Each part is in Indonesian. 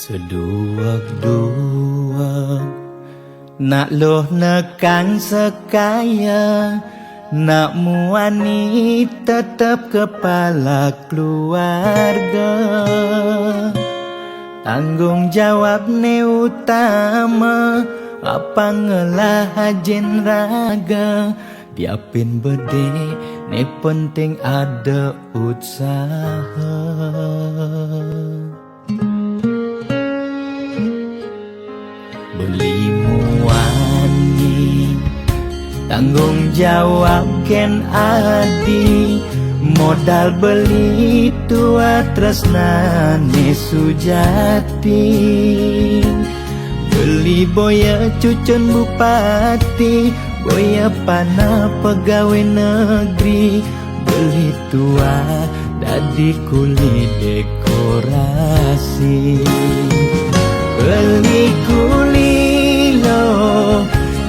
Seduak-duak nak loh nekan sekaya, nak muani tetap kepala keluarga. Tanggung jawab ne utama, apa ngelah hajen raga. Diapin bede ne penting ada usaha. Beli muani tanggung jawab ken adi, modal beli tua tresnane sujati. Beli boya cucun bupati, boya panah pegawai negeri. Beli tua dadi kuli dekorasi. Beli kuli lo,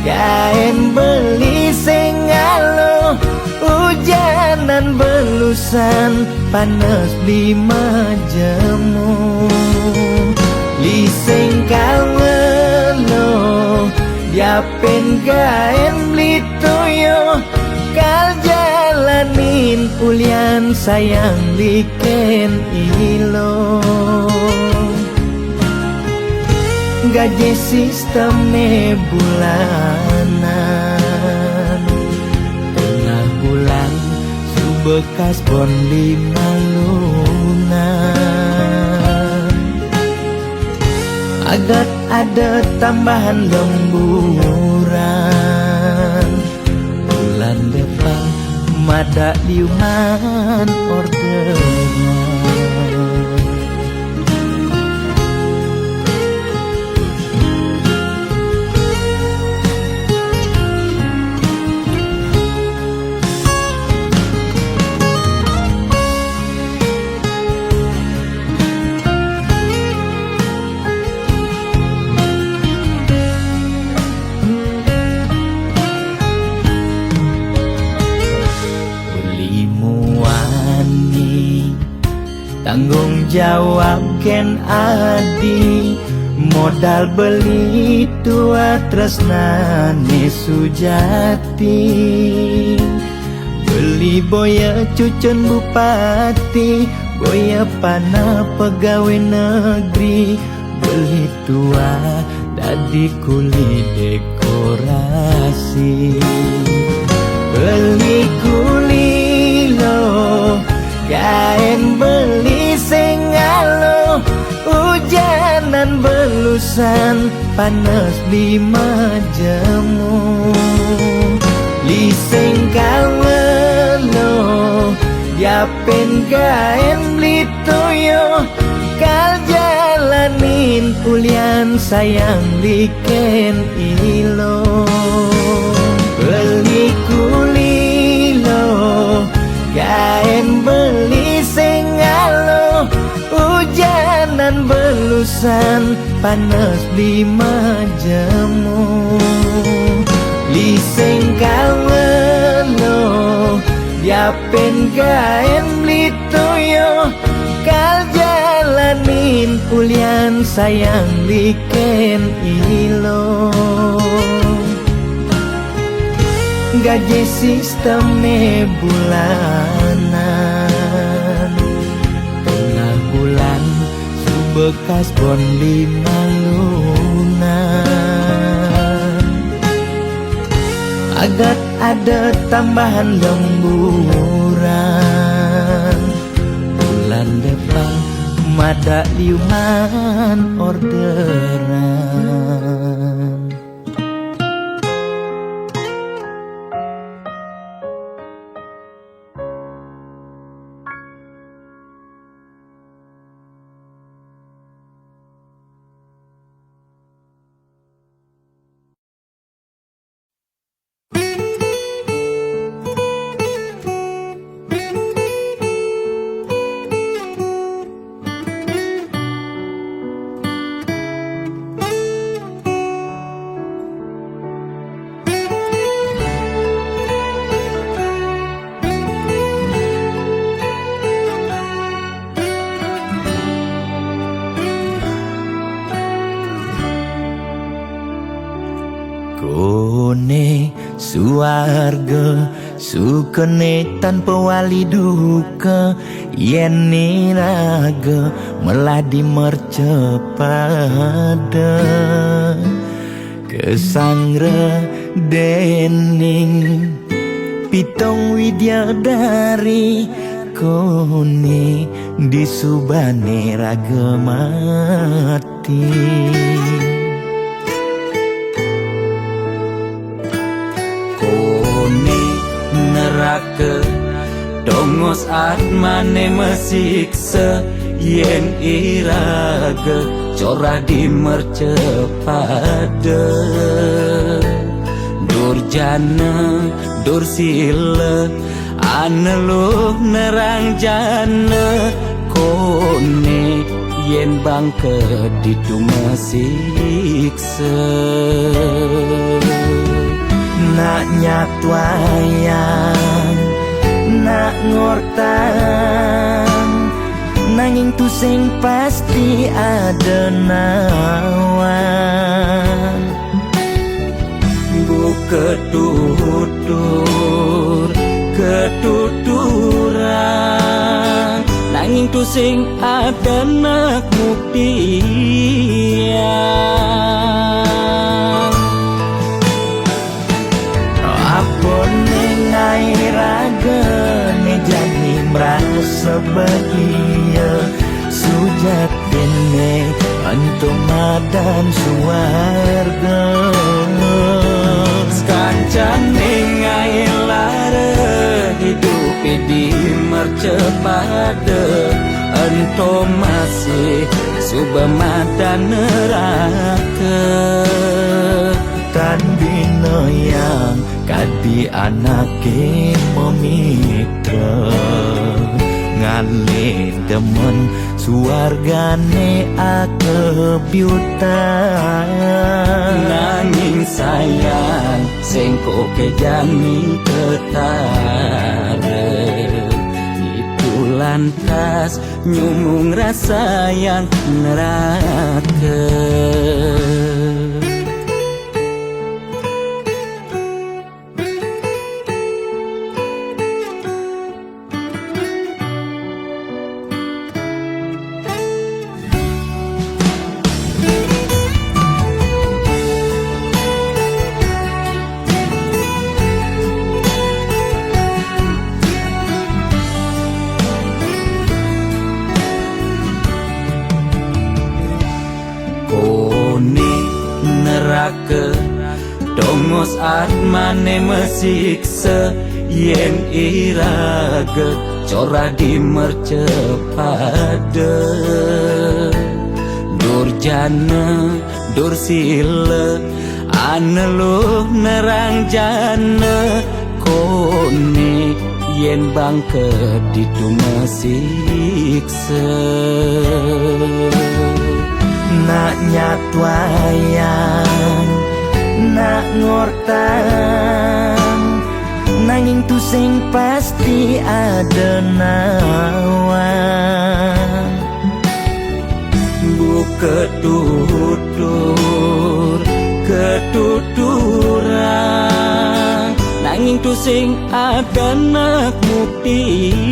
kain beli sengalo. Hujanan belusan, panas lima jemu. Liseng kawelo, diapen kain beli toyo. Kal jalanin ulian sayang liken ilo. Gaji sistemnya bulanan, tengah bulan subekas bon 5 lunan. Agat ada tambahan lemburan, bulan depan mada liuman orderan. Tanggung jawab ken adi, modal beli tua tresnane sujati. Beli boya cucun bupati, boya panah pegawai negeri. Beli tua dadi kuli dekorasi. Beli kuli lo, kain beli sengalo. Hujanan belusan, panas 5 jemu. Liseng kawelo, diapen kain beli toyo. Kal jalanin ulian sayang liken ilo. Beli kuli lo, kain beli sengalo. Hujanan belusan, panas 5 jemu. Liseng kawelo, diapen kain beli toyo. Kal jalanin ulian sayang liken ilo. Gaji sistemnya bulanan, tengah bulan subekas bon 5 lunan. Agat ada tambahan lemburan, bulan depan mada liuman orderan. suarga sukene tanpa wali duka yen niraga meladi mercepada kesangra dening pitong widyadari kone disubane raga mati kone neraka dongos atmane mesiksa yen iraga corah di mercepada durjana dursila aneluh nerang jana kone yen bangke ditu mesiksa nak nyatwayang nak ngortang nanging tu sing pasti ada nawan bu ketuturan nanging tu sing ada nak buktian apa nengai raga ne jadi merasa bahagia sujatine antum madan suarga kancan nengai lara hidup di mercepada antum masih subamadan neraka tan bino yang kadi anake memitra ngale demen suargane akebyutan nanging sayang sengko kejami ketara itu lantas nyumung rasa yang neraka neraka dongos atmane mesiksa yen iraga corah di mercepada durjana dursila aneluh nerang jana kone yen bangke ditu mesiksa nak nyatwayang nak ngortang nanging tu sing pasti ada nawan bu ketuturan nanging tu sing ada nak buktian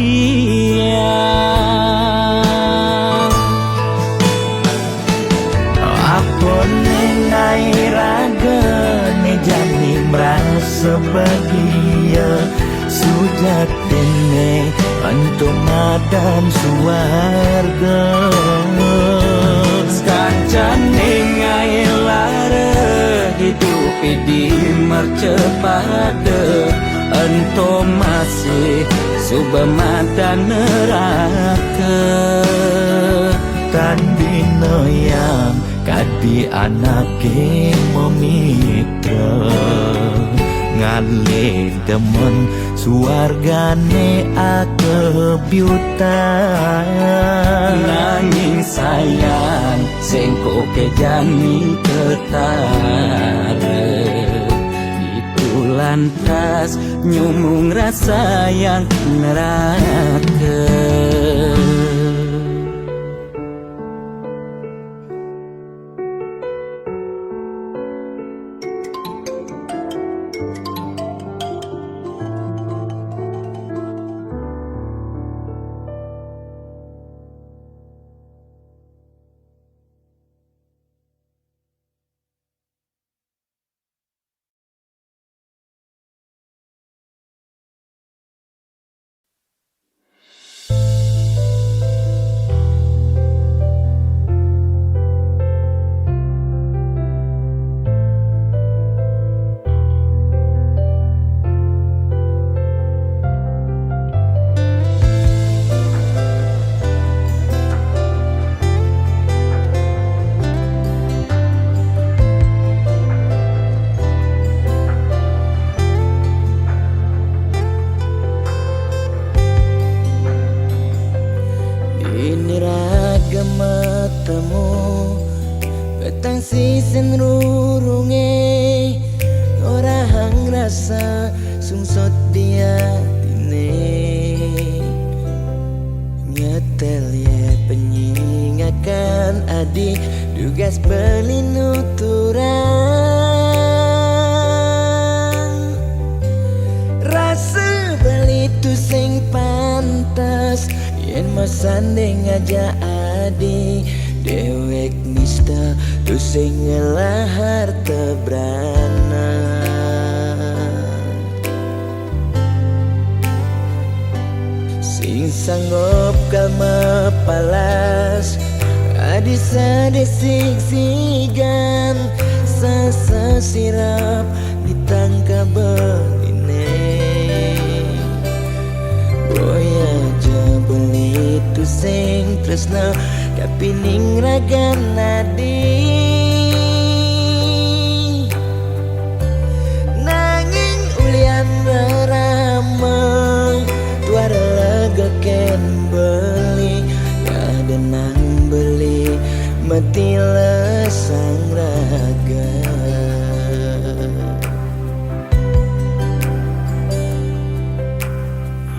nengai raga ne jadi merasa bahagia sujatine antum madan suarga kancan nengai lara hidup di mercepada antum masih subamadan neraka tan dino yang kadi anake memitra ngale demen suargane akebyutan nanging sayang sengko kejami ketara itu lantas nyumung rasa yang neraka ini raga matamu petang sisen rurunge orang rasa sungsot dia tine nyetel ye penyingakan adik dugas pelinuturan rasa beli tu sing pantas yen masanding aja adik dewek nista tu sing ngelahar tebrana sing sanggup kalma palas adisa desik sigan sasa sirap ditangka beline boya aja beli tu sing tresna kapining ragan nadi nanging ulian beramang tuara lega ken beli ada nang beli mati lesang raga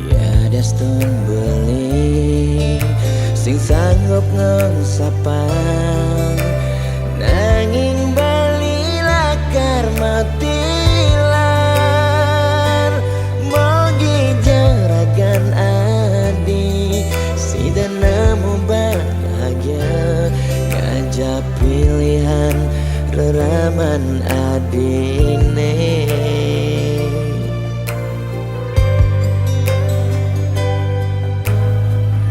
ya daston beli sing sanggup ngengsapang nanging bali lakar matilan mogi jaragan adi si nemu bahagia ngajak pilihan reraman adine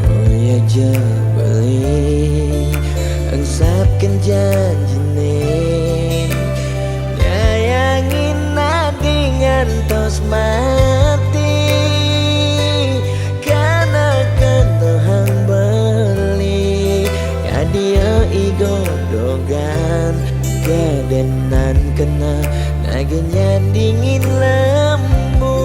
boya aja beli angsapkan janjine nyayangin nadi ngantos mati karena kentohang beli kadia igodogan gadenan kena nagenya dingin lembu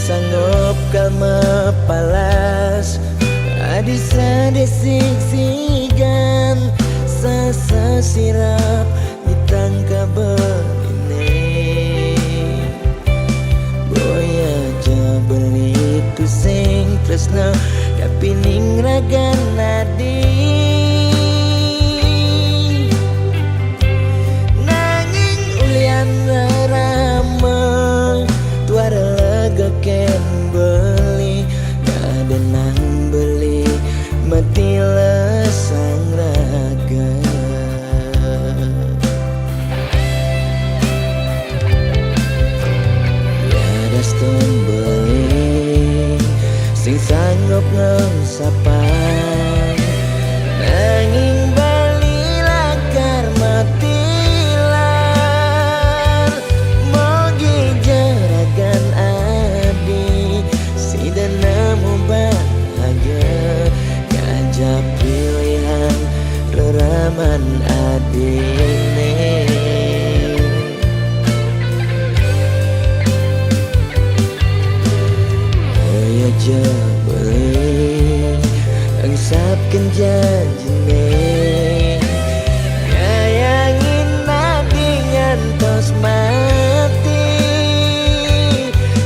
sanggup kalma palas adisa desik sigan sasa sirap ditangka beline boya aja beli tu sing tresna kapining ragan nadi nanging ulian ramah tuara lega ken beli ada nang beli mati lesang raga ya daston beli sing sanggup ngengsapang nanging bali lakar matilan mogi jaragan adi si nemu bahagia ngajak pilihan reraman adine boya aja beli angsapkan janjine nyayangin nadi ngantos mati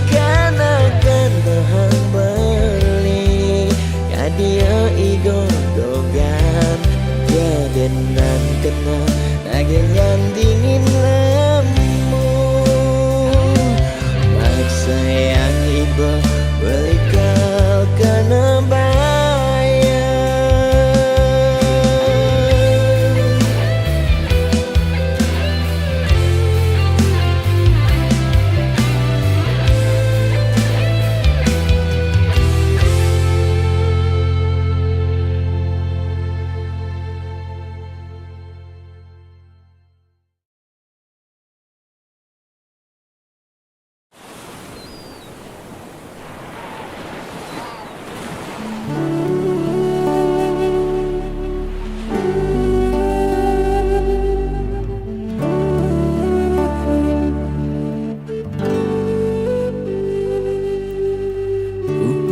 karena kentohang beli kadia igodogan gadenan kena nagenya dingin lembu maksa yang iba beli kau kena bayar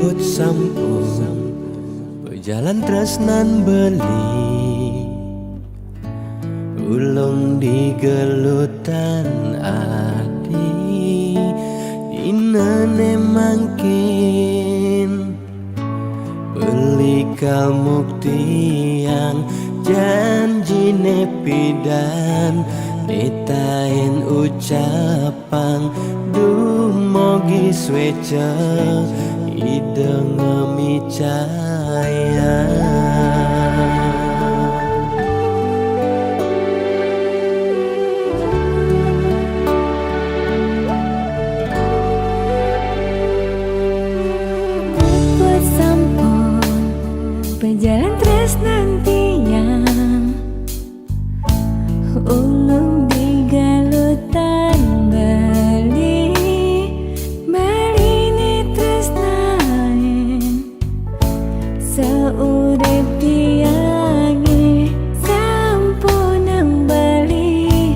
put sampun berjalan tresnan beli ulung di gelutan adi inane mangkin beli kalmukti yang janjine pidan nitain ucapan dumogi sweca ide ngemicaya buat sampun berjalan tresnan tiang ulung di galutan bali ini tresnain seurip tiangi sampunang bali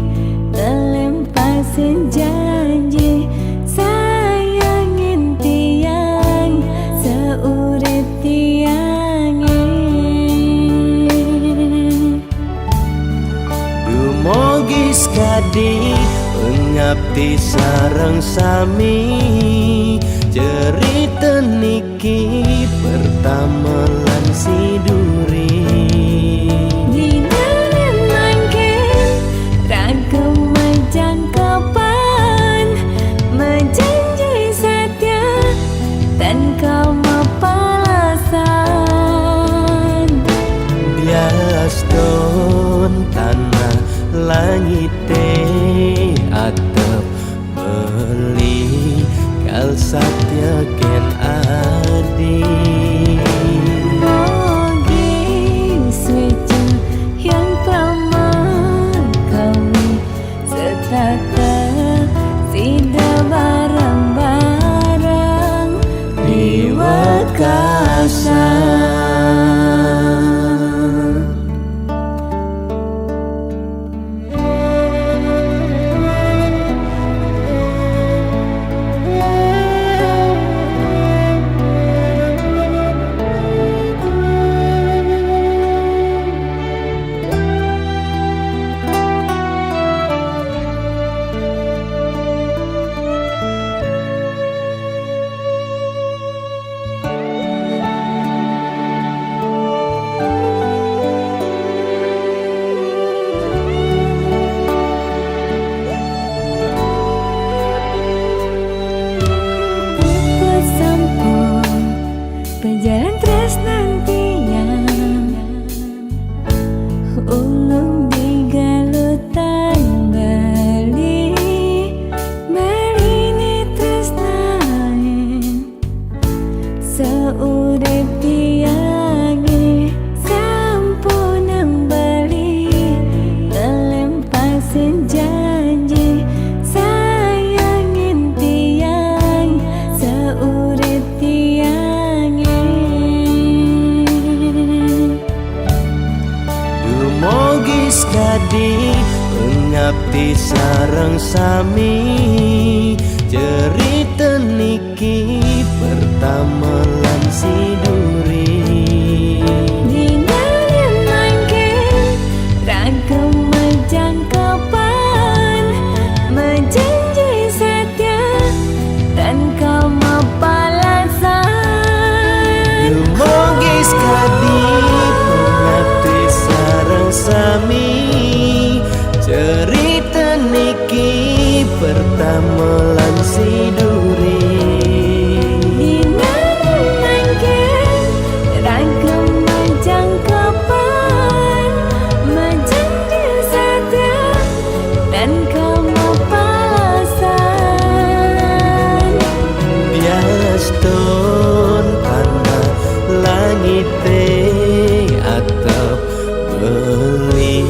ngelempasin janji sayangin tiang seurip tiangi dumogi skadi ngabdi sareng sami cerita niki pertama lan siduri dinalen mangkin ragam majangkapan menjanji setia dan kau mapalasan bias don tanah langit atap beli kal satya ken adi mogi swece yang tamat kami setaka sida barang-barang diwakasan. berjalan tresnan tiang ulung di galutan bali ini tresnain seurip tiangi sampunang bali ngelempasin janji sayangin tiang seurip tiangi dumogi skadi ngabdi sareng sami cerita niki pertama lan siduri dinalen mangkin ragam majangkapan menjanji setia dan kau mapalasan dumogi skadi ngabdi sareng sami cerita niki pertama lan siduri dinalen mangkin ragam majangkapan menjanji setia dan kau mapalasan bias ton tanah langit atap beli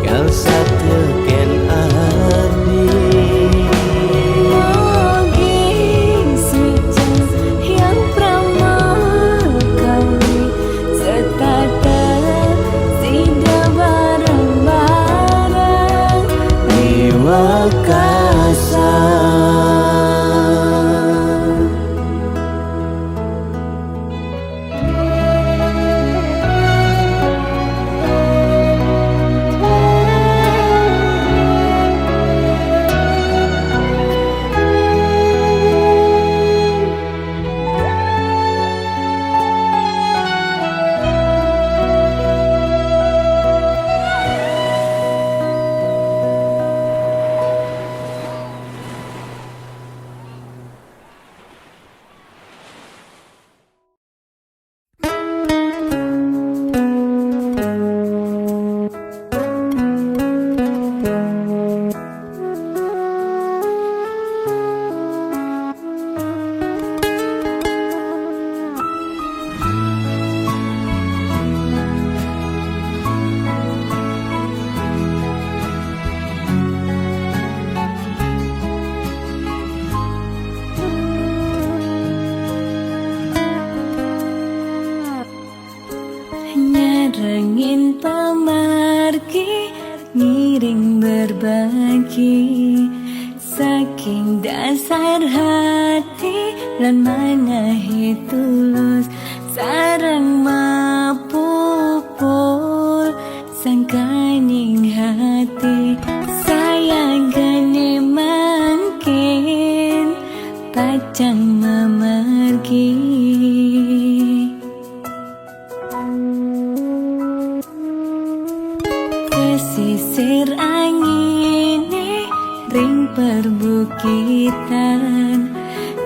kal satya ken adi ngiring berbagi, saking dasar hati lan manahi tulus sareng mapupul sangkaning hati sayang gane mangkin pacang memergi. Pesisir angine ring perbukitan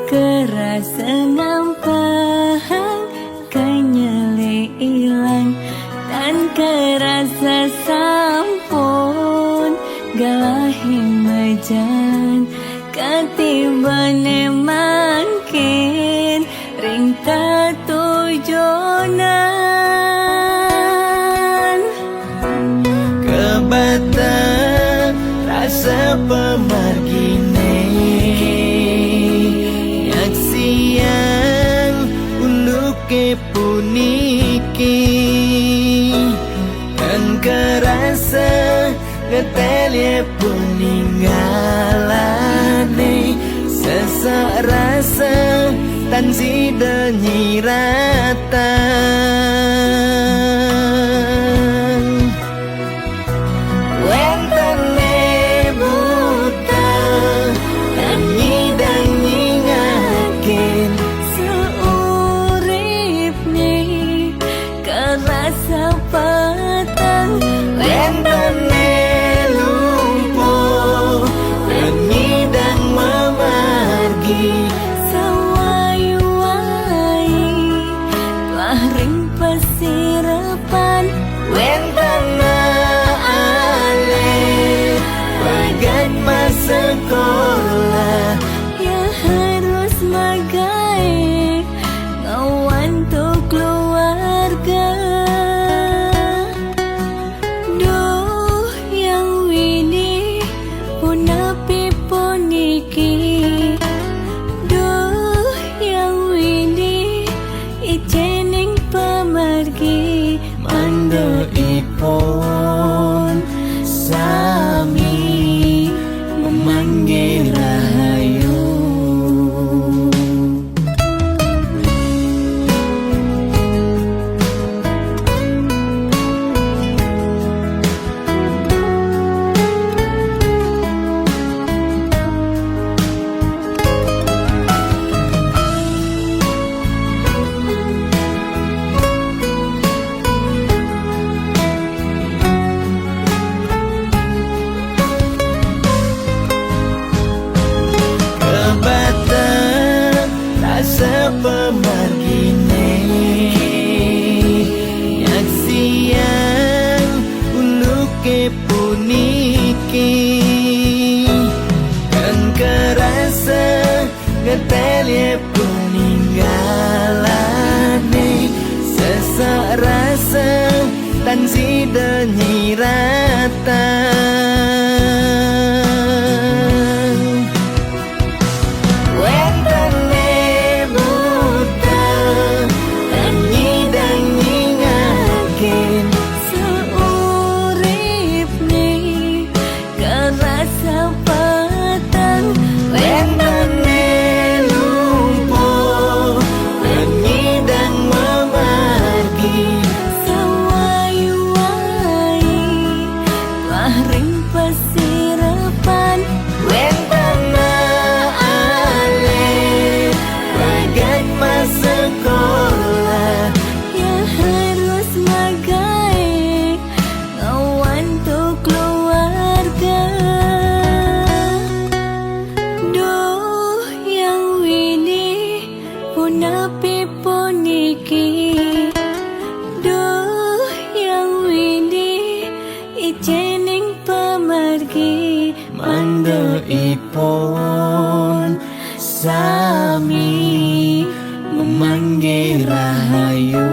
kerasa ngampahang kenyele ilang dan kerasa sampun galahing majan katibane mangkin ring tatujonan Kebata rasa pemargine yaksian unduke puniki dan kerasa ngetelye peninggalane sesak rasa tan sida nyiratan wentene buta lan nyidang nyingakin seurip nih kerasa petang wentene lumpuh lan nyidang memargi sawai-wai telah ring pesirapan wentana ale bagat masa sekolah ya harus magai ngawan tuh keluarga. Duh yang wini punapi puniki, duh yang wini ijening pemargi mando ipon sami memanggil rahayu. Pemargine yaksian uluke puniki kan kerasa ngetelye peninggalane sesak rasa tan sida nyiratan wentene buta lan nyidang nyingakin seurip nih kerasa petang wentene lumpuh lan nyidang memargi sawai-wai telah ring pesirapan wentana ale bagat masa sekolah ya harus magai ngawan tuh keluarga. Duh yang wini punapi puniki, duh yang wini ijening pemargi mando ipon sami memanggil rahayu.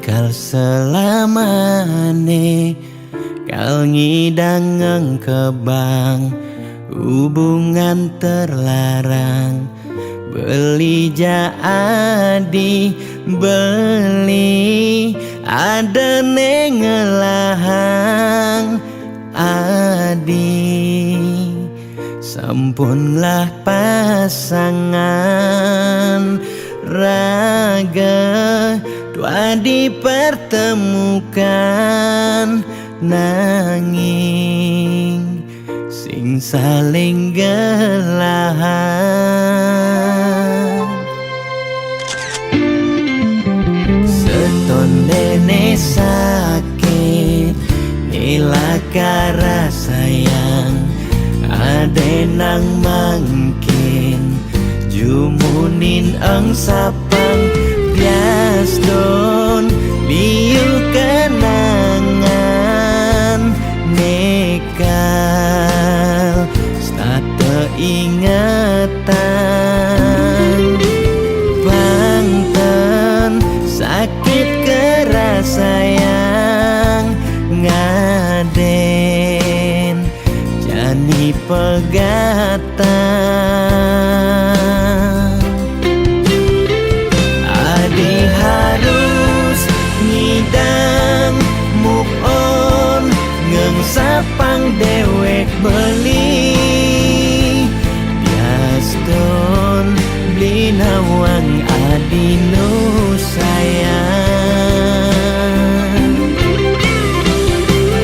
kal selamane, kal ngidang kebang hubungan terlarang. Beli jadi beli ada nengelahang adi, sampunlah pasangan raga dua dipertemukan, nanging sing saling gelahan. Seton dene sakit nilakara sayang, ade nang mangkin jumunin ang sapang bias don liu kenangan nekal state ingatan bangten sakit keras sayang ngaden jani pegatan. Adi harus ngidang move on, ngeng sapang dewek beli biaston beli nawang adi nu sayang.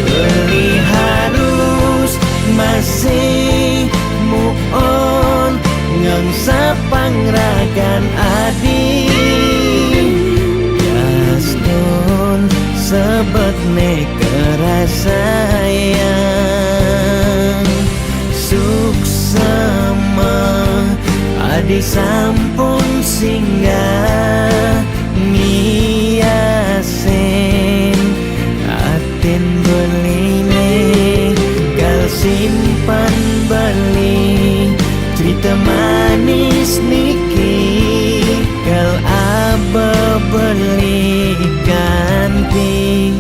Beli harus masih move on, ngeng sapang ragan adi biaston sebet nekera sayang. Suksema adi sampun singgah ngiasen aten beline, kal simpan beli cerita manis niki, kal aba beli ganti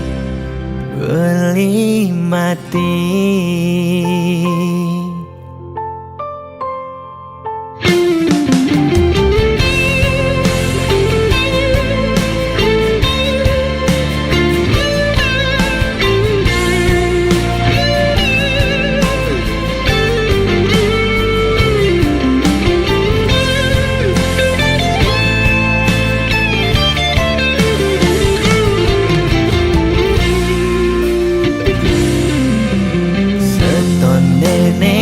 beli mati.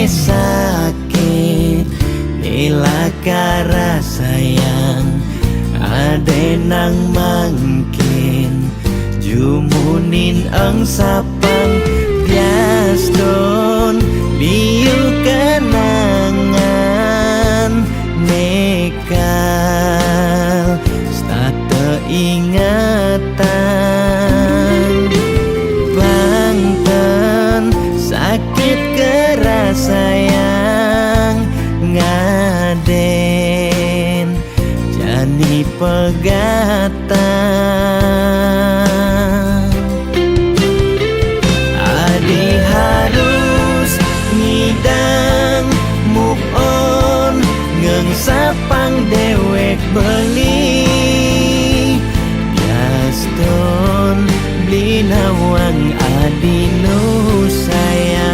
Sakit nilakara sayang, ade nang mangkin jumunin ang sapang biaston liu kenangan nekal state ingatan bangten sakit keras sayang ngaden jani pegatan. Adi harus ngidang move on, ngeng sapang dewek beli biaston beli nawang adi nu sayang.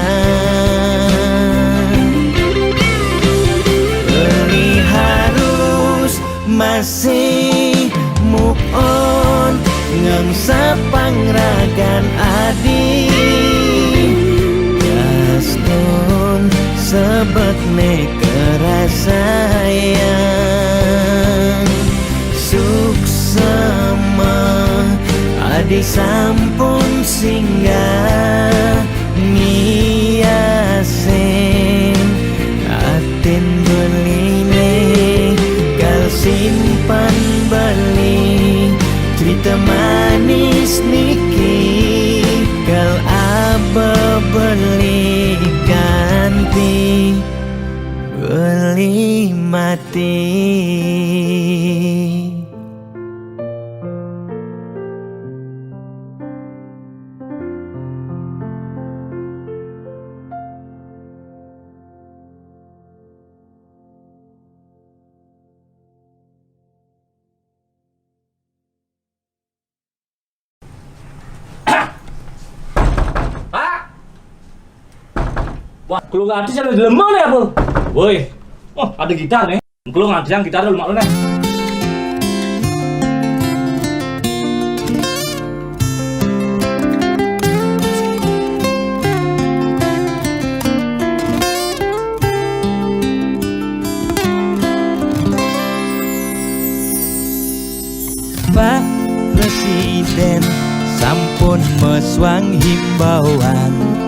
Beli harus masih move on, ngeng sapang ragan adi biaston sebet nekera sayang. Suksema adi sampun singgah ngiasen aten beline, kal simpan beli cerita manis niki, kal aba beli ganti beli mati. Wah, kalau nggak ada ada lemah nih apa? Woi, oh ada gitar nih. Kalau nggak ada gitar lu malu nih. Pak Presiden sampun meswang himbauan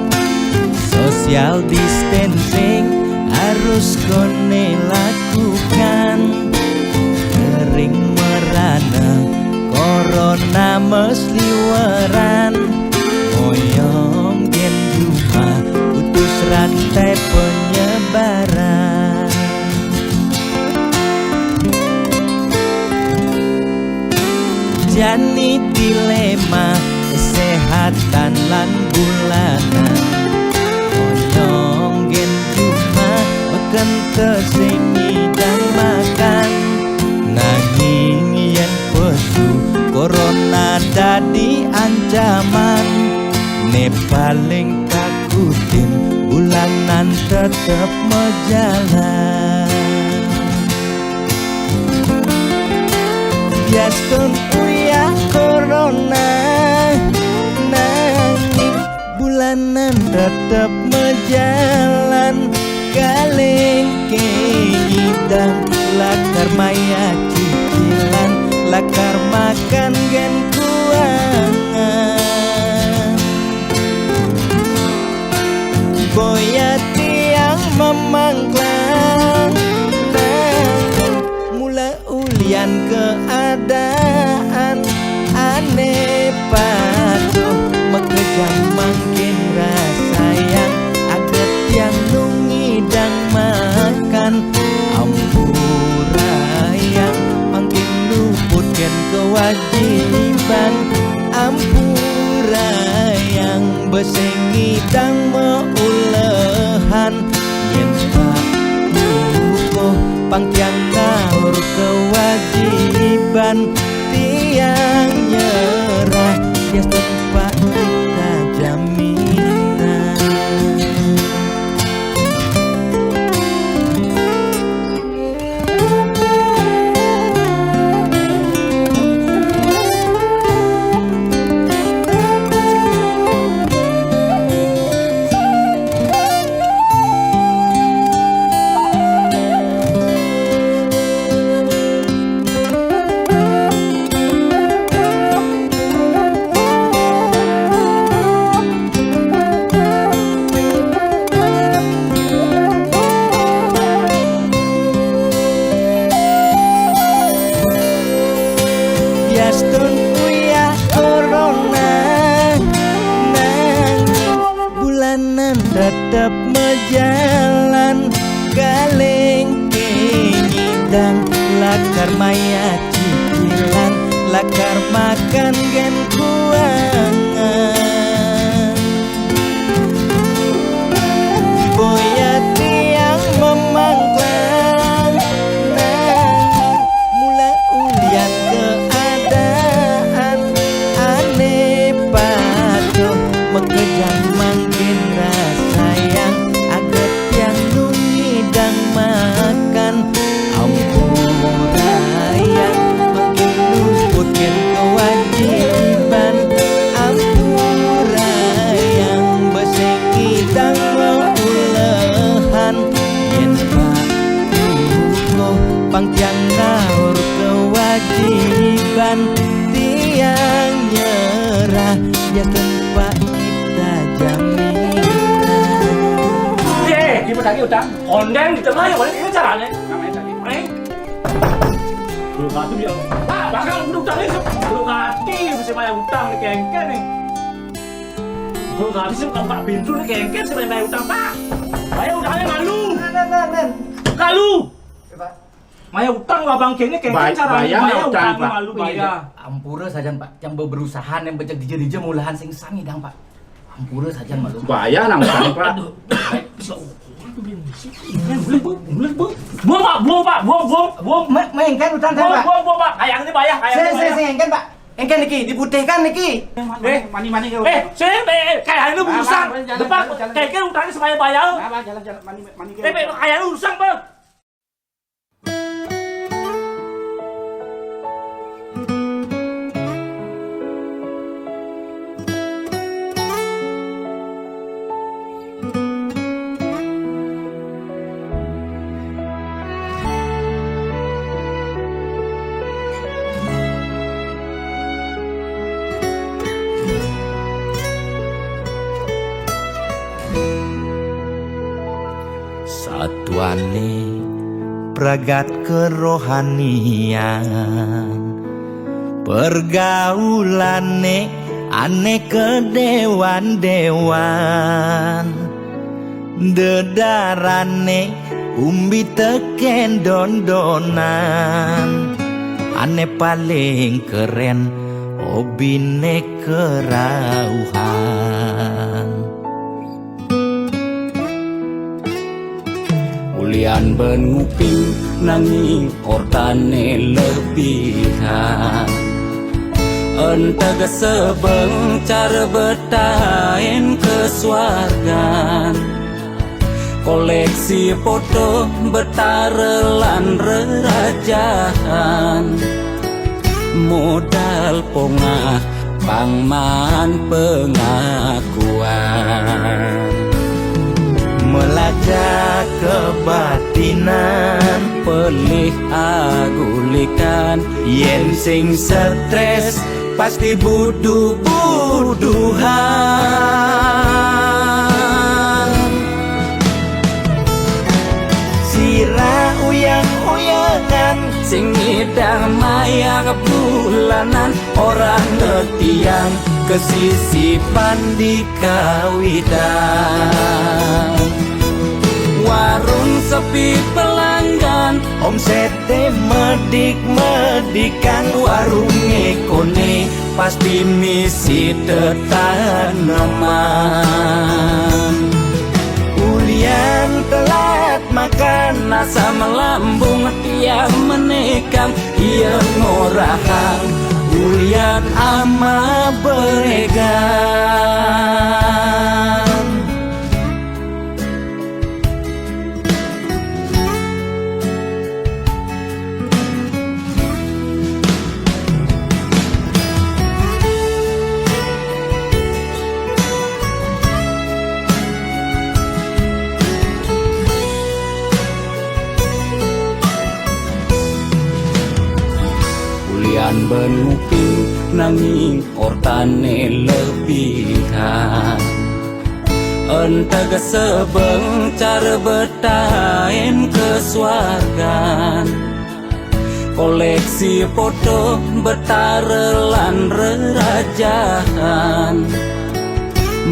social distancing harus kone lakukan. Kering merana corona mesliweran, moyong gen juma putus rantai penyebaran. Jani dilema kesehatan lan bulanan, moyong gen cuma makan tesengi dan makan. Nanging yen pesu corona dadi ancaman, ne paling takutin bulanan tetep mejalan. Biastun uya corona, nanging bulanan tetep mejalan. Kaleng keidang lakar maya cicilan, lakar makan gen kuangan. Boya tiang memangklang, mula ulian keadaan aneh patuh mekejang makin rasayang aget yang nungidang makan ampurayang makin luput gen kewajiban ampurayang besengidang meulehan yen pak lukuh pangtiang ngawur kewajiban tiang nyerah ya tempat kita jaminan. Biastun uya corona, nanging bulanan tetep mejalan. Kaleng kenyidang lakar maya cicilan, lakar makan gen kuangan. Boya tiang memangklang, nanging mula ulian keadaan aneh patuh mekejang makin rasayang aget yang nungidang makan ampurayang makin luput gen kewajiban ampurayang besengidang meulehan yen pak lukuh pangtiang ngawur kewajiban tiang nyerah ya tempat kita jaminan. Ye, gimana lagi utang? Kondeng di tengah ya, boleh ini caranya. Namanya tadi. Belum hati dia. Pak, bakal utang ini. Belum hati bisa bayar utang nih kengken nih. Belum hati sih bukan Pak Bintu nih kengken sih bayar utang Pak. Bayar utangnya malu. Kalu. Maya utang abang kene kengken caranya bayar utang malu bayar. Ampura saja Pak, yang berusaha yang becek dije-dije mulahan sing sangi dang Pak. Ampura saja malu. Bayar nang Pak. Buang Pak, buang. Mengengken utang saya Pak. Buang Pak, kayang ini bayar. Saya engken Pak. Engke niki diputihkan niki. Mani kau. Kayak lu urusan. Jalan, Depan jalan. kayak utangnya supaya bayar. Jalan mani kau. Kayak lu urusan, Bang. Satuane pragat kerohanian, pergaulane aneh kedewan-dewan, dedarane umbi teken dondonan, aneh paling keren hobine kerauhan. Ulian benuping nanging kortane lebihan, entega sebeng cara betain kesuargan, koleksi foto betarelan rerajahan, modal pongah pangman pengakuan, melacak kebatinan, pelih agulikan, yen sing stres pasti buduh-buduhan. Sira uyang-uyangan, sing ngidang maya bulanan, orang ngetiang kesisipan di kawitan. Warung sepi pelanggan, omsete medik-medikan, warung ekone pasti misi tetaneman. Ulian telat makan, nasa melambung tiang menekang, ia ngorahang, ulian ama beregan. Ulian benuping nanging kortane lebihan, entega sebeng cara betain kesuargan, koleksi foto betarelan rerajahan,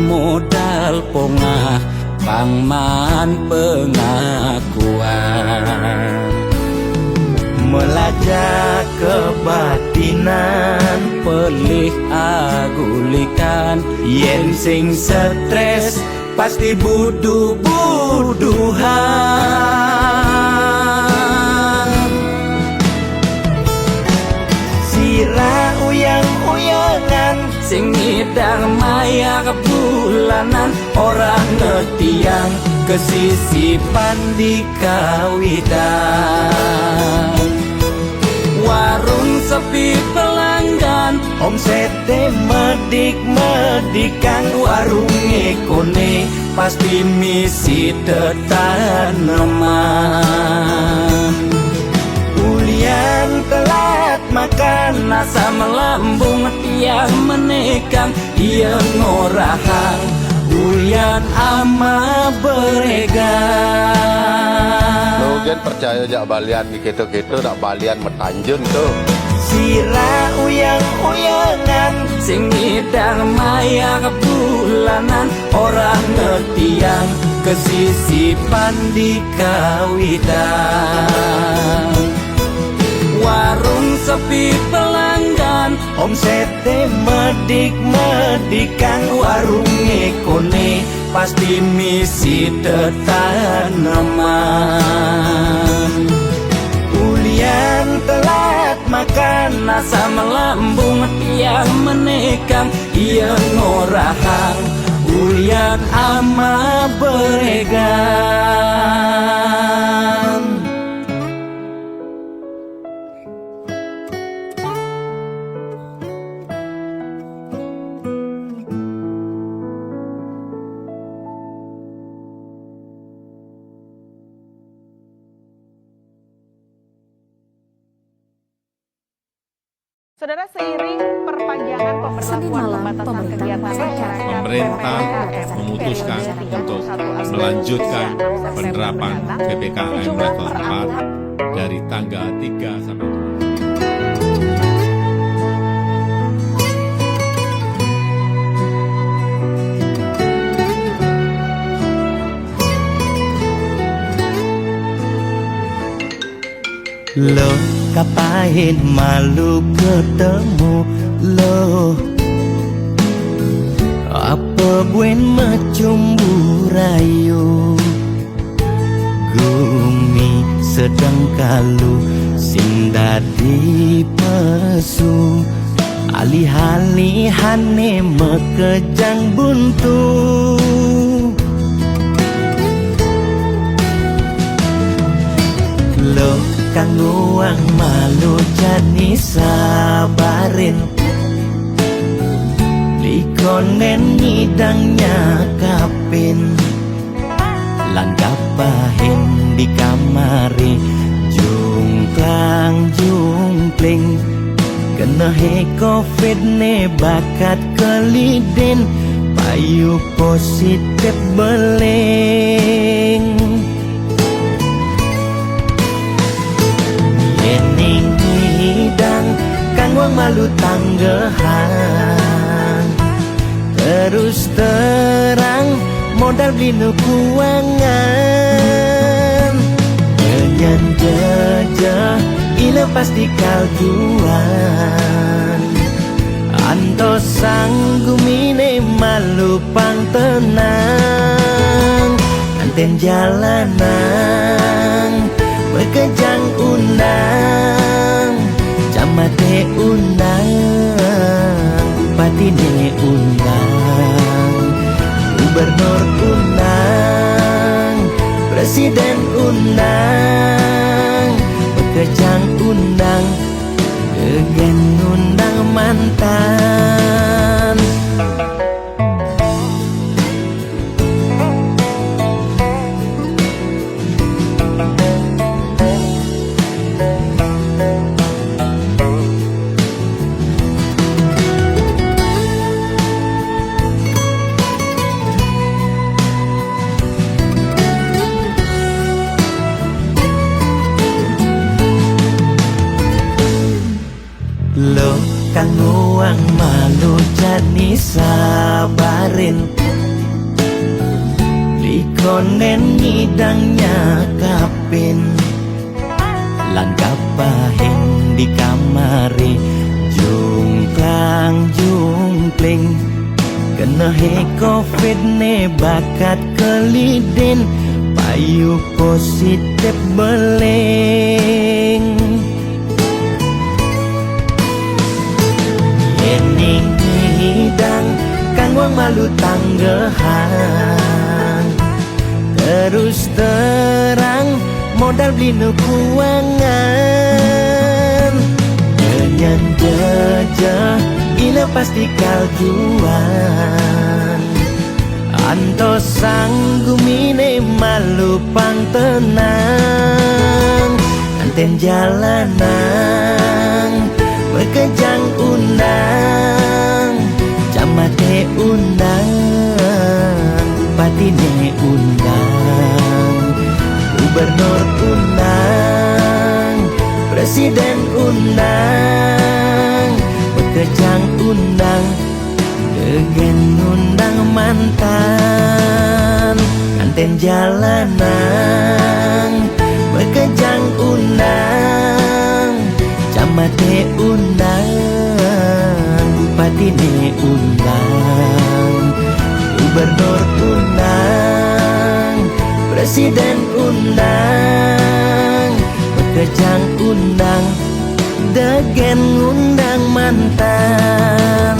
modal pongah pangman pengakuan, melacak kebatinan, pelih agulikan, yen sing stres pasti buduh-buduhan. Sira uyang-uyangan, sing ngidang maya bulanan, orang ngetiang kesisipan di kawitan. Warung sepi pelanggan, omsete medik-medikan, warung ekone pasti misi tetaneman. Ulian telat makan, nasa melambung tiang menekang, ia ngorahang, ulian ama beregan. Logan percaya jak balian di keto-keto nak balian metanjun tu. Sira uyang-uyangan, sing ngidang maya bulanan, orang ngetiang kesisipan di kawitan. Warung sepi pelanggan, omsete medik-medikan, warung ekone pasti misi tetaneman. Ulian telat makan asam lambung yang menekang ia ngorahang ulian ama beregan. Saudara, seiring perpanjangan pemberlakuan pembatasan kegiatan masyarakat, pemerintah memutuskan untuk melanjutkan penerapan PPKM level 4 dari tanggal 3 sampai 7. Lo kapain malu ketemu lo, apa buen macumbu rayu, gumi sedang kalu sing dadi pesu, alih-alihane mekejang buntu. Lo kang uang malu jadi sabarin, likonen nyidangnya kapin, langgapahin di kamari, jungklang jungkling, kena he covid ne bakat keliden, payu positif beleng. Kang wang malu tanggehan, terus terang modal beli nukuangan, kenyan jejah ila pasti kaljuan, anto sanggumine malu pang tenang, anten jalanan bekejang undang, camate undang, bupati ne undang, gubernur undang, presiden undang, bekejang undang, kegen undang mantan. Lo kang uang malu jadi sabarin, likonen nyidangnya kapin, langgapahin di kamari, jungklang jungkling, kena he covid ne bakat keliden, payu positif beleng. Yening hidang kang wang malu tanggehan, terus terang modal beli nukuangan, kenyan jejah ila pasti kaljuan, anto sanggumine malu pang tenang, anten jalanan bekejang undang, camate undang, bupati ne undang, gubernur undang, presiden undang, bekejang undang, kegen undang mantan, anten jalanan bekejang undang, camate undang, bupati ne undang, gubernur undang, presiden undang, bekejang undang, degen ngundang mantan.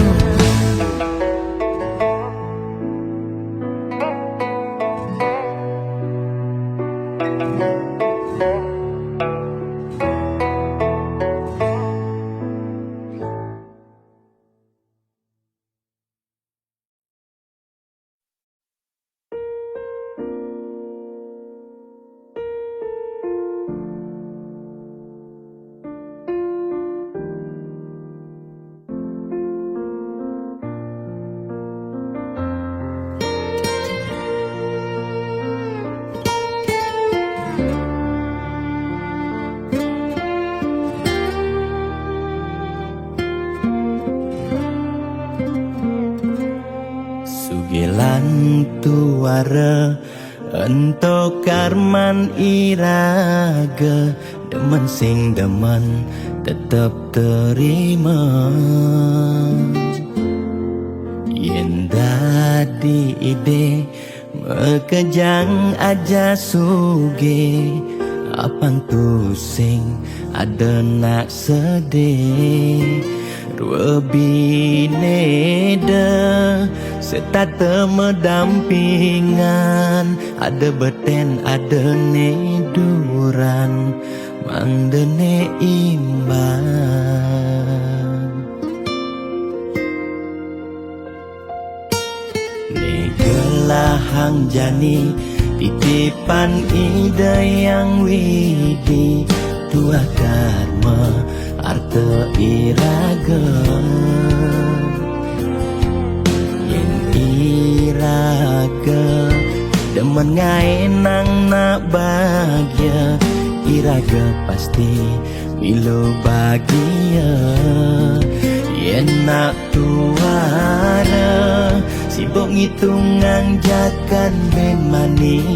Sugilan tuara ento karman iraga, demen sing demen tetep terima. Yen dadi ide mekejang aja suge, apang tu sing ada nak sedih. Dua bineda serta medampingan, ada beten ada neduran, mangdene imbang. Negelahang jani titipan ide yang widi, tua karma arta iraga. Yang iraga demen ngaenang nak bahagia, iraga pasti milo bahagia. Yen nak tuara sibuk ngitungan jakan bemani,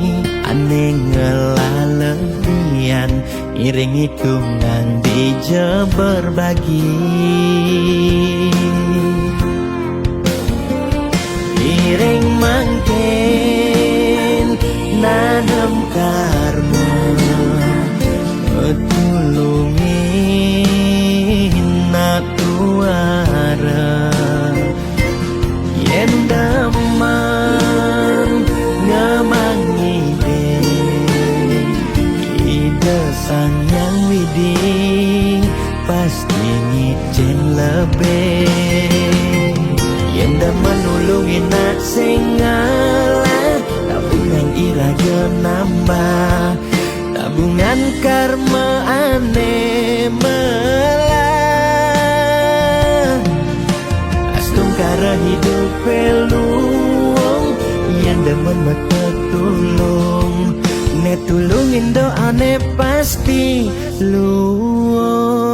aneh ngelalebian iring hitungan dija berbagi. Iring mangkin nanam karma, tulungin nak tuara. Yen daman ngamang ide sang yang widi, pasti ngicen lebih. Yen daman nulungin nak sing ngalah, tabungan iraga nambah, tabungan karma aneh melah. Astung kara hidup peluang, yang demen mata tulung, ne tulungin doa ne pasti luang.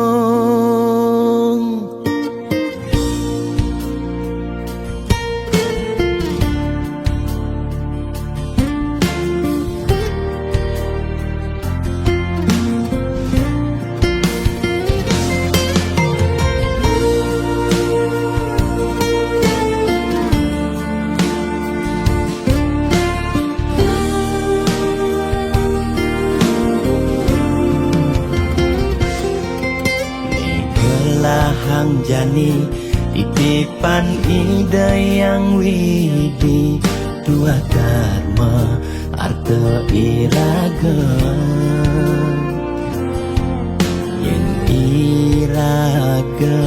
Hang jani titipan ide yang widi, tua karma arta iraga. Yang iraga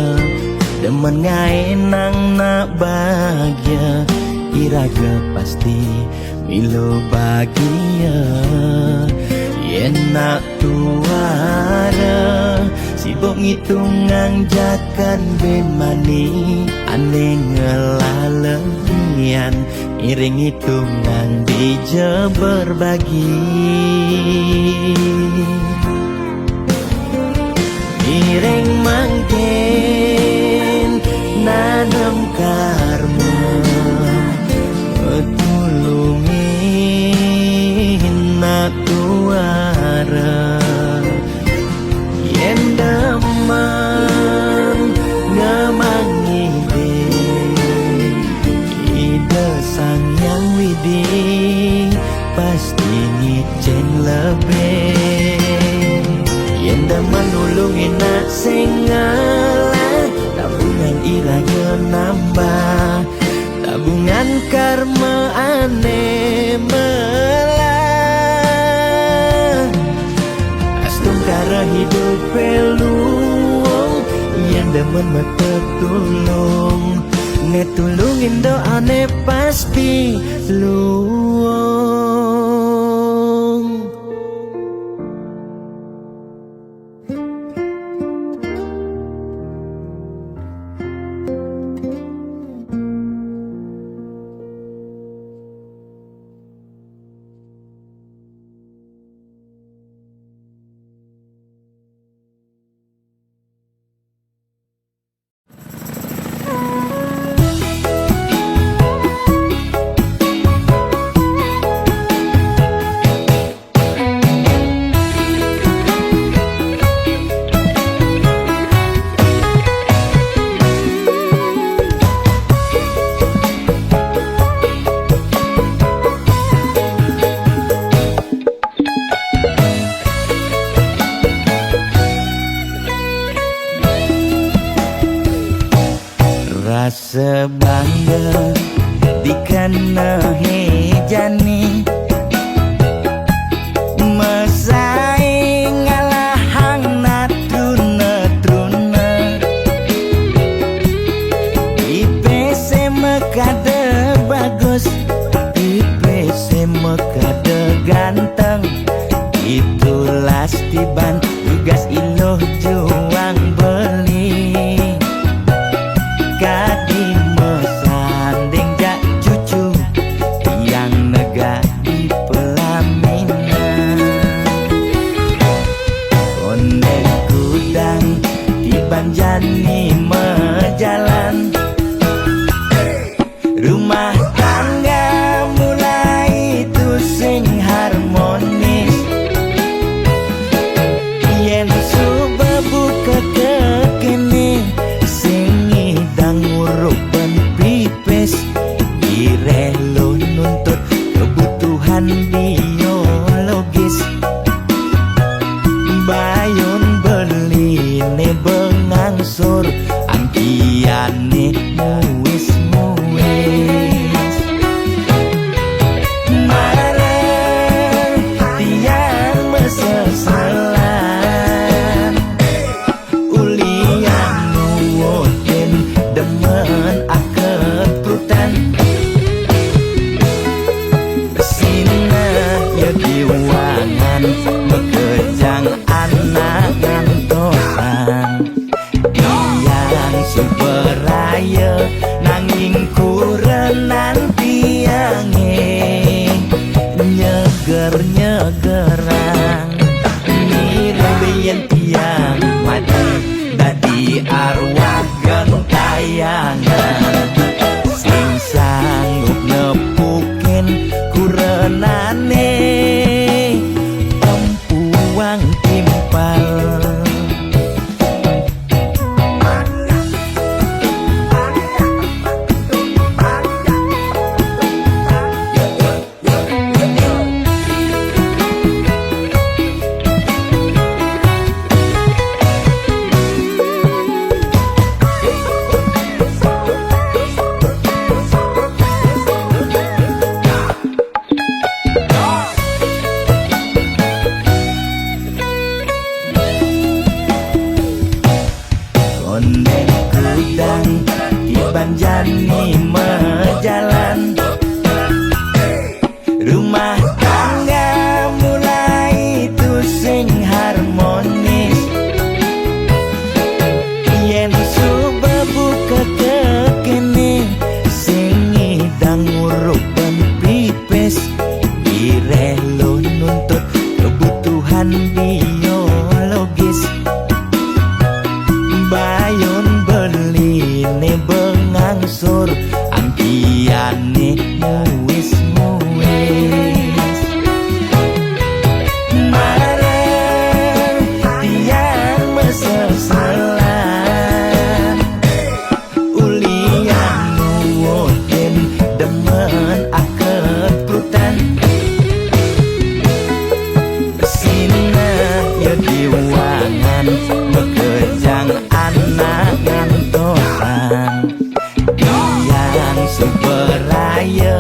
demen ngaenang nak bahagia, iraga pasti milo bahagia. Yen nak tuara sibuk ngitungan jakan bemani, aneh ngelalebian iring hitungan dija berbagi. Iring mangkin nanam karma, tulungin nak tuara. Yen daman ngamang ide sang yang widi, pasti ngicen lebih. Yen daman nulungin nak sing men metulung netulungin doane pasti luang. Rasa bangga dikena hejani mesaing ngalahang natruna-truna IPC mekade bagus IPC mekade ganteng itulah tiban tugas iloh juang beli kadi mesanding jak cucu yang nega di pelaminan konde kudang di banjani mejalan rumah tangga mulai tusing harmonis yen subebuka kekini ngurupkan pipes direlo nuntut kebutuhan biologis bayun beli ne bengangsur angkiane muis marah tiang meseselan ulian nuwotin demen akad prutan Sina ya diwangan bekejang anak ngantosan yang suberaya nanging kurenan tiange nyeger-nyegerang mirembeyen tiang mati dadi arwah gentayangan sing sanggup nepukin kurenane empuang timpal Ondeng kudang di banjani mejalan rumah tangga mulai tusing harmonis yen subebuka kekini sing ngidang ngurupkan pipes direlo nuntut kebutuhan biologis bayun beli ne bengangsur angkiane muis marah tiang meseselan ulian nuwotin demen akad prutan Sina ya diwangan bekejang anak ngantosan yang suberaya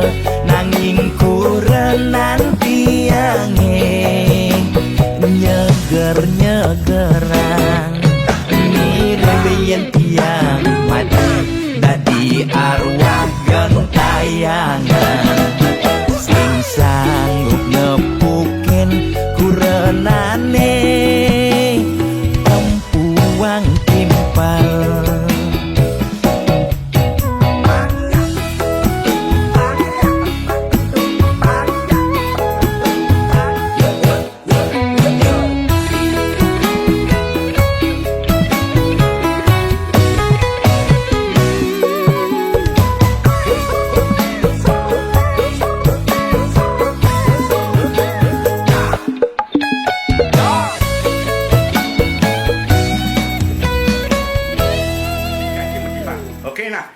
okey nah.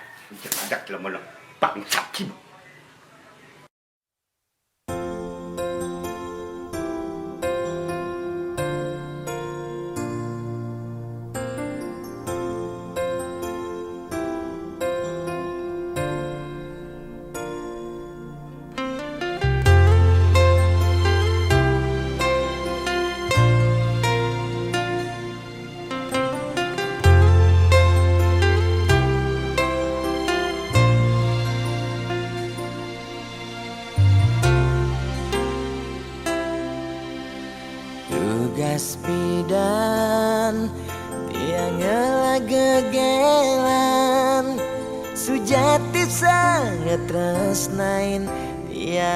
Ada lama-lama. Pak Sakim. Tugas bidan tiang gegelan sujati sangat tresnain tiang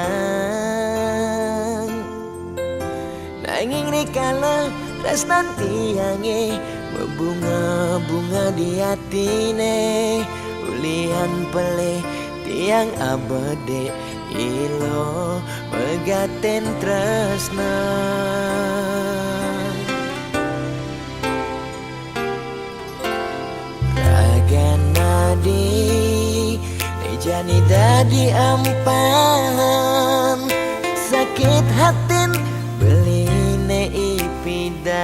nanging rikala tresnan tiange berbunga-bunga di hatine ulian peleh tiang abade ilo megaten tresna Nadi jani dadi ampahan sakit hatin beline ipidan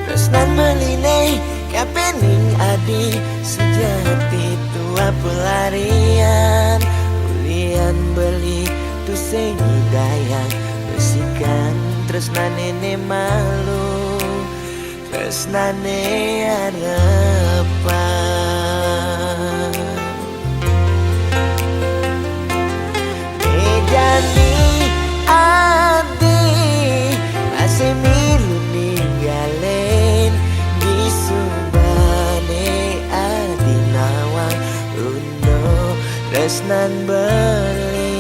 tresnan beline kapening adi sejati tua pelarian ulian beli tu dayang besikan tresnan nene malu tresnane harapan Mejani adi masih milu ninggalen di subane adi nawang uno tresnan beli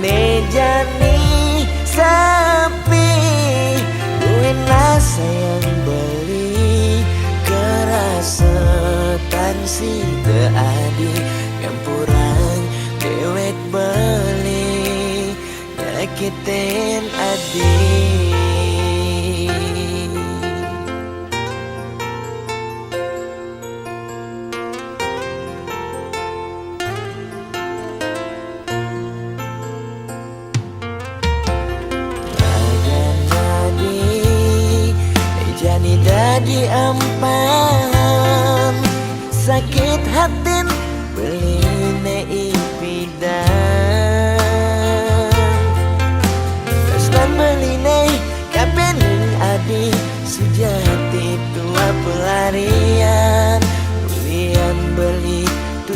Mejani sapi Buena sayang beli kerasetan si teadi Ngampurang dewek beli nyakitin adi Dadi ampahan sakit hatin beline ipidan tresnan beline kapening adi sejati tua pelarian ulian beli tu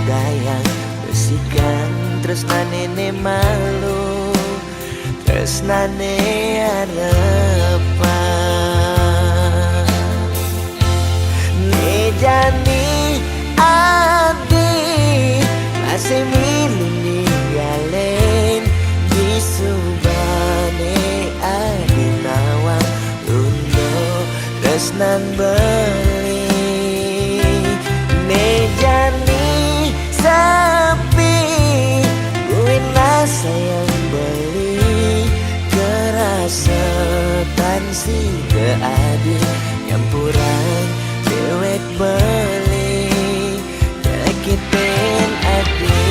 dayang besikan tresnan nene malu tresnane harapan Jani adi masih milu ninggalen di subane adi nawang uno tresnan beli Nejani sapi buina sayang beli kerasetan si keadi ngampurang dewek beli nyakitin adi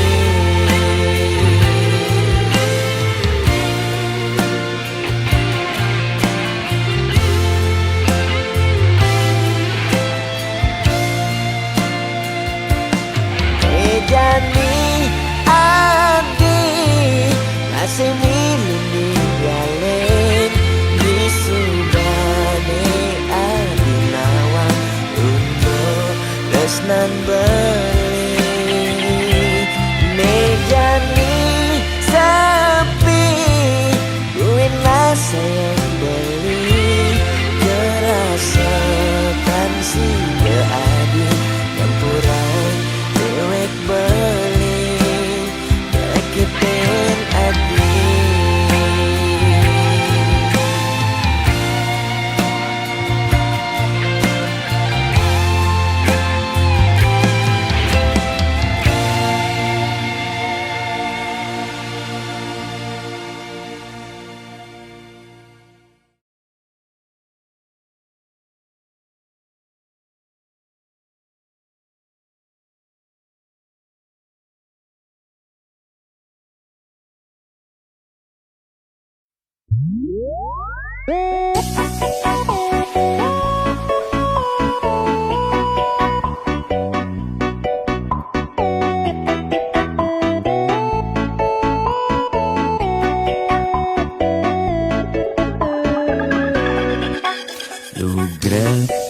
Lugre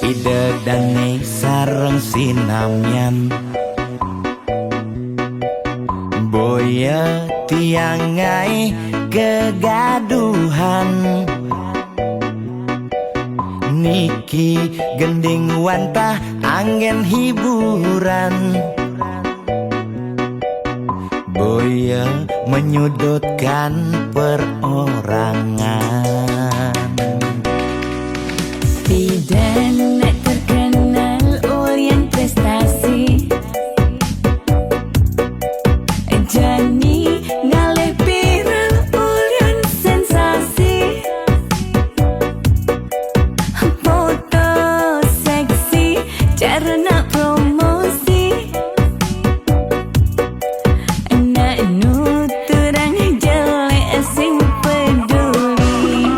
ide dane sareng sinamyan boya tiangai kegaduhan niki gending wantah angin hiburan boya menyudutkan perorangan. Bidan nak terkenal ulyan prestasi Jani ngalih viral ulyan sensasi Foto seksi cara nak promosi Nak nuturang jelek sing peduli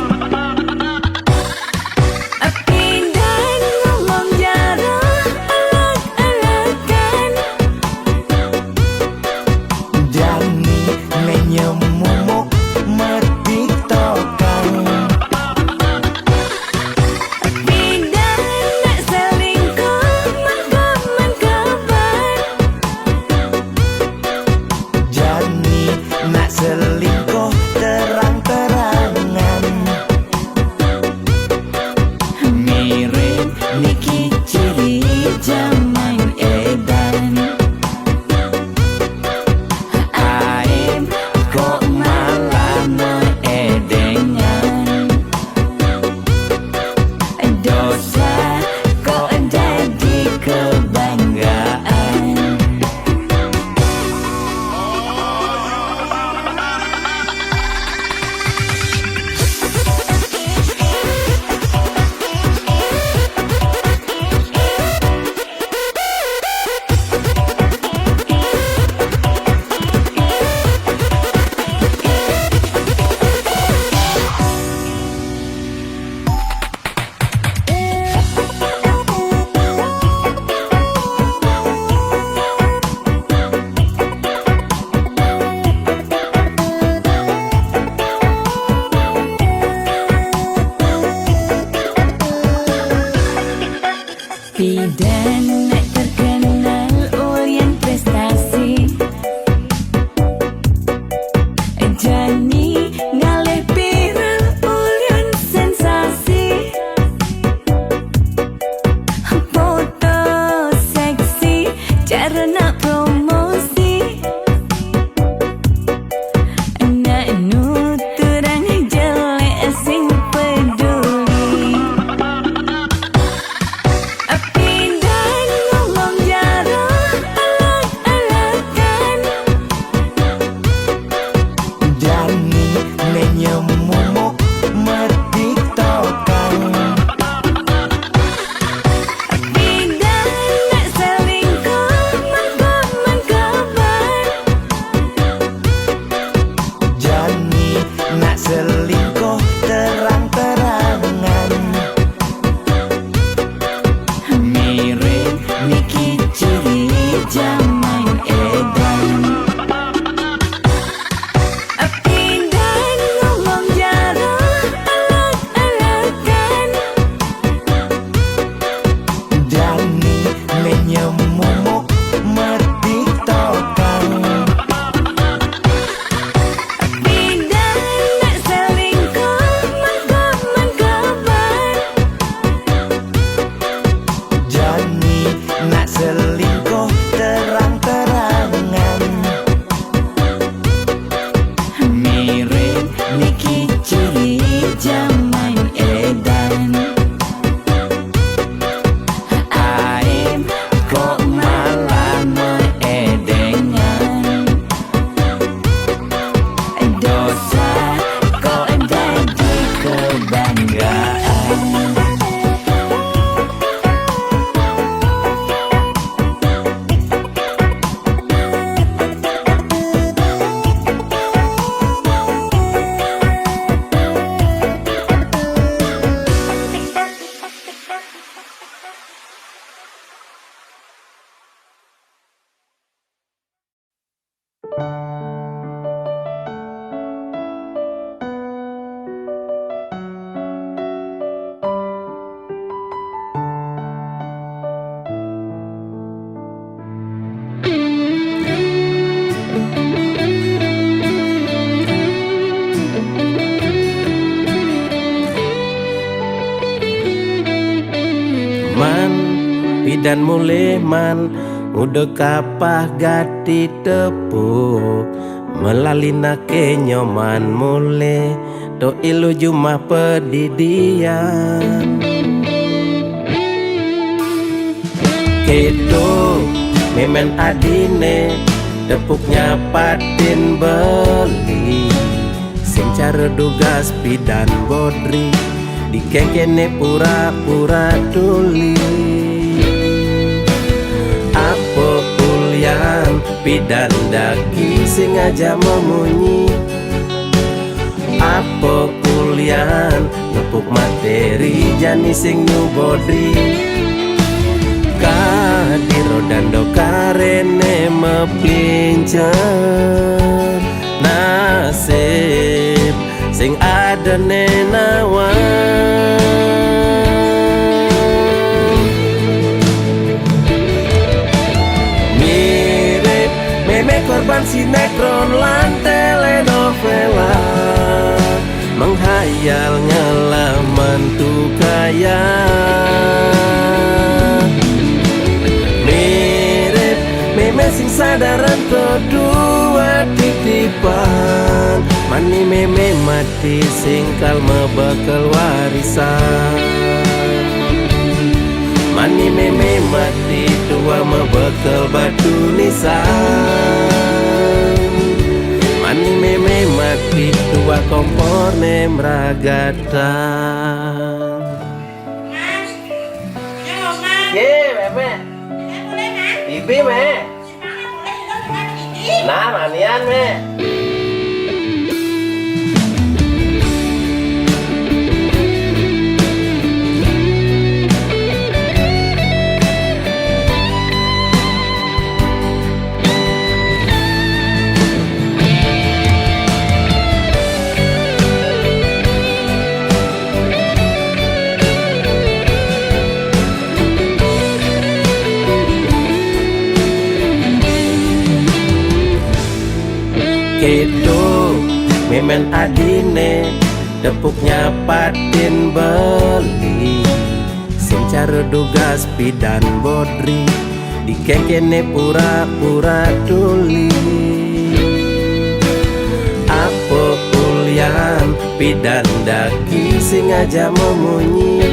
Pindan ngomong jarang alak-alakan Jani menyemumuk mertiktokan Pindan nak selingkuh mengkaman kabar Jani nak selingkuh terang-terangan Mirip Niki ciri zaman edan Aim kok malah meedengan Dosa kok jadi kebanggaan Bidan nak terkenal ulyan prestasi Jani ngalih viral ulyan sensasi Foto seksi cara nak promosi Nak nuturang jelek sing peduli Pindan man pidan muleman udah kapah gati tepuk melalina kenyoman mule to ilu jumah pedidian kedo memen adine tepuknya patin beli sing cara dugas pidan bodri dikengkene pura-pura tuli apa kulian pidan daki sing aja memunyi apa kulian nepuk materi jani sing nyubodri kadiro dando karene meplincer nasib sing ada nenawan mirip meme korban sinetron lan telenovela menghayal ngelaman tuh kaya mirip meme sing sadaran kedua titipan mani meme mati singkal mebekal warisan mani meme mati tua mebekal batu nisan mani meme mati tua kompor nemragatan ye meme ibi me nah manian me kedo memen adine tepuknya patin beli sing cara dugas pidan bodri dikengkene pura-pura tuli apa kulian pidan daki sing aja memunyi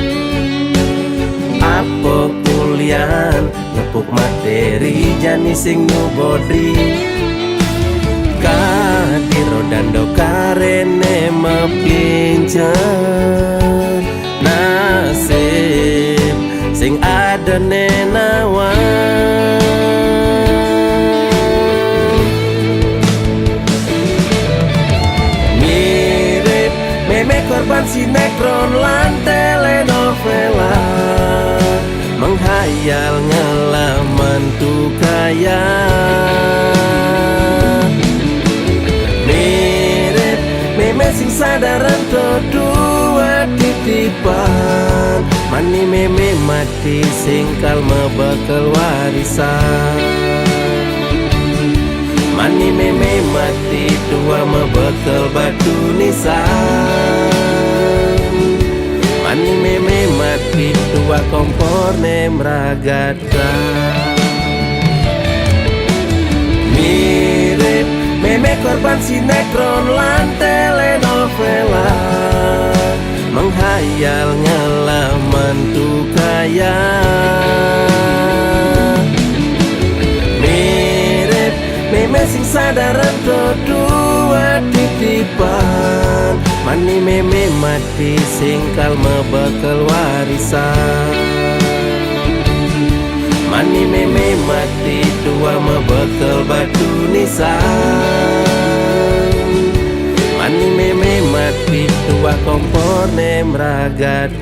apa kulian nepuk materi jani sing nyubodri kadiro dando karene meplincer nasib sing ada nenawan mirip meme korban sinetron lan telenovela menghayal ngelaman tuh kaya sing sadaran kedua titipan mani meme mati singkal mebekal warisan mani meme mati tua mebekal batu nisan mani meme mati tua kompor nemragatan mirip meme korban sinetron lan telenovela menghayal ngelaman tuh kaya mirip meme sing sadaran kedua titipan mani meme mati singkal mebekal warisan mani meme mati tua mebekal batu nisan mani meme mati tua kompor nemragatan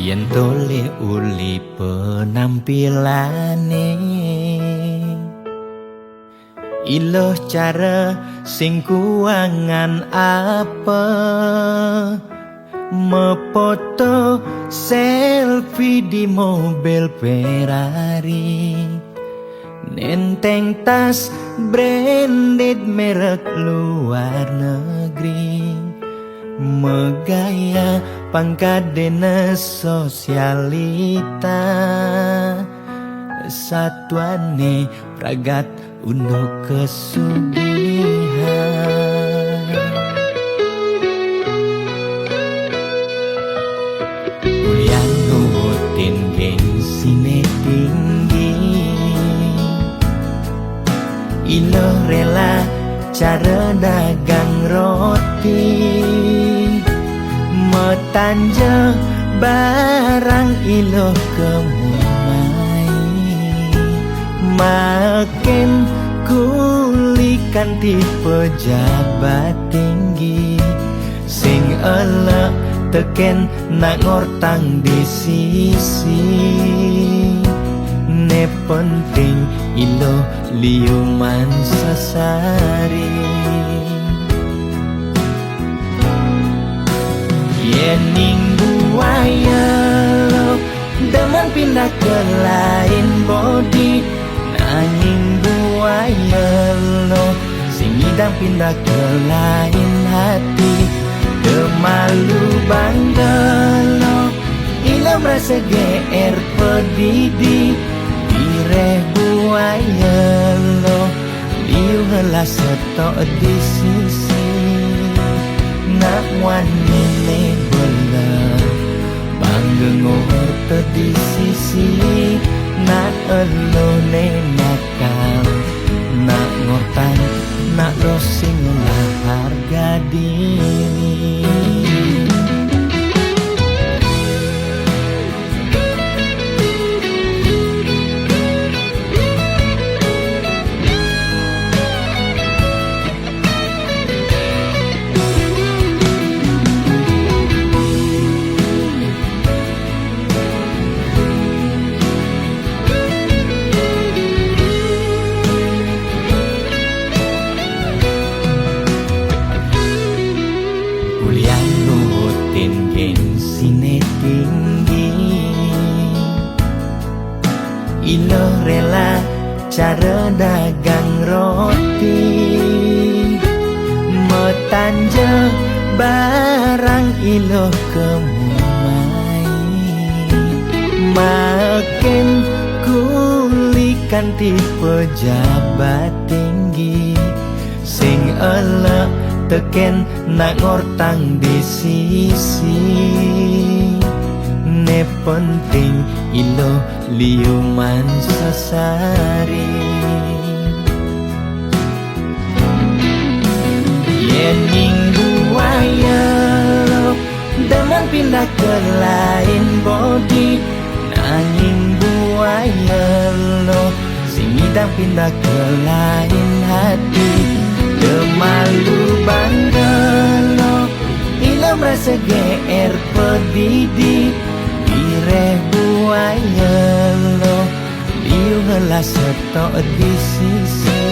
Yen tole uli penampilane iloh cara sing kuangan apa mefoto selfie di mobil Ferrari nenteng tas branded merek luar negeri megaya pangkadena sosialita satuane pragat untuk kesugihan kuliah nurutin gengsine tinggi ilo rela cara dagang roti metanja barang ilo kemumai makin kulikan di pejabat tinggi sing elek teken nak ngortang di sisi ne penting ilo liuman sasari yening buaya lo demen pindah ke lain body nanging buaya lo sing idang pindah ke lain hati kemalu bangga lo ilam rasa GR pedidi direh buaya lo liu helah setok di sisi nak wani ne bela bangga ngor di sisi nak elo ne nakal nak ngortan nak rosing lah harga diri ilo rela cara dagang roti metanja barang ilo kemumai makin kulikan di pejabat tinggi sing elek teken nak ngortang di sisi ne penting ilo liuman sasari yening buaya lo demen pindah ke lain body nanging buaya lo sing idang pindah ke lain hati kemalu bangga lo ilam rasa GR pedidi direh buaya lo liu helah setok di sisi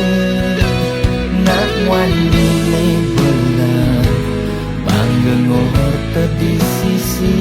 nak wani ne bela bangga ngor di sisi